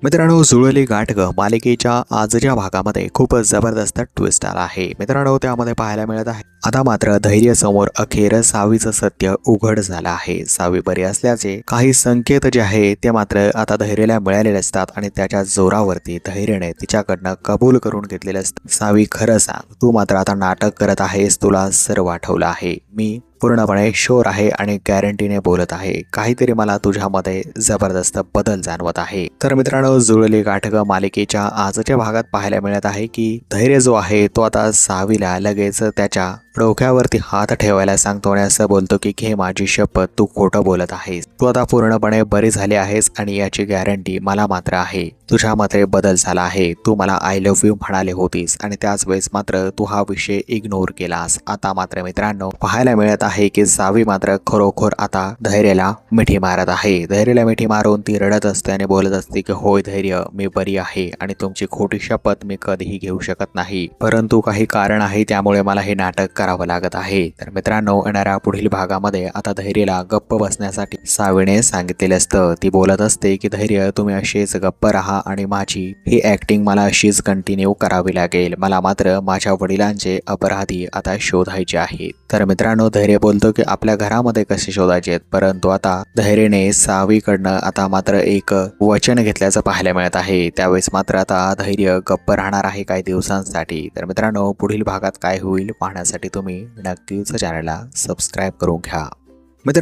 मित्रांनो, जुळली गाठ ग मालिकेच्या आजच्या भागामध्ये खूपच जबरदस्त ट्विस्ट आला आहे. मित्रांनो, त्यामध्ये पाहायला मिळत आहे आता मात्र धैर्य समोर अखेर सावीचं सत्य उघड झालं आहे. सावी बरी असल्याचे काही संकेत जे आहे ते मात्र आता धैर्याला मिळालेले असतात आणि त्याच्या जोरावरती धैर्याने तिच्याकडनं कबूल करून घेतलेले असतात. सावी, खरं सांग, तू मात्र आता नाटक करत आहेस. तुला सर्व आठवलं आहे. मी पूर्णपणे शुअर आहे आणि गॅरंटीने बोलत आहे. काहीतरी मला तुझ्यामध्ये जबरदस्त बदल जाणवत आहे. तर मित्रांनो, जुळली गाठ ग मालिकेच्या आजच्या भागात पाहायला मिळत आहे की धैर्य जो आहे तो आता सावीला लगेच त्याच्या डोक्यावरती हात ठेवायला सांगतो आणि असं बोलतो की घे माझी शपथ, तू खोटं बोलत आहेस. तू आता पूर्णपणे बरी झाली आहेस आणि याची गॅरंटी मला मात्र आहे. तुझ्यामध्ये बदल झाला आहे. तू मला आय लव्ह यू म्हणाले होतीस आणि त्याच वेळेस मात्र तू हा विषय इग्नोर केलास. आता मात्र मित्रांनो पाहायला मिळत आहे की सावी मात्र खरोखर आता धैर्याला मिठी मारत आहे. धैर्याला मिठी मारून ती रडत असते आणि बोलत असते की होय धैर्य, मी बरी आहे आणि तुमची खोटी शपथ मी कधीही घेऊ शकत नाही, परंतु काही कारण आहे त्यामुळे मला हे नाटक करावं लागत आहे. तर मित्रांनो, येणाऱ्या पुढील भागामध्ये आता धैर्याला गप्प बसण्यासाठी सावीने सांगितलेलं असतं. ती बोलत असते की धैर्य, तुम्ही असेच गप्प राहा आणि माझी ही ऍक्टिंग मला अशीच कंटिन्यू करावी लागेल. मला मात्र माझ्या वडिलांचे अपराधी आता शोधायचे आहेत. तर मित्रांनो, धैर्य बोलतो की आपल्या घरामध्ये कसे शोधायचे आहेत, परंतु आता धैर्यने सावीकडनं आता मात्र एक वचन घेतल्याचं पाहायला मिळत आहे. त्यावेळेस मात्र आता धैर्य गप्प राहणार आहे काही दिवसांसाठी. तर मित्रांनो, पुढील भागात काय होईल पाहण्यासाठी तुम्ही नक्कीच चॅनलला सबस्क्राईब करून घ्या. मित्र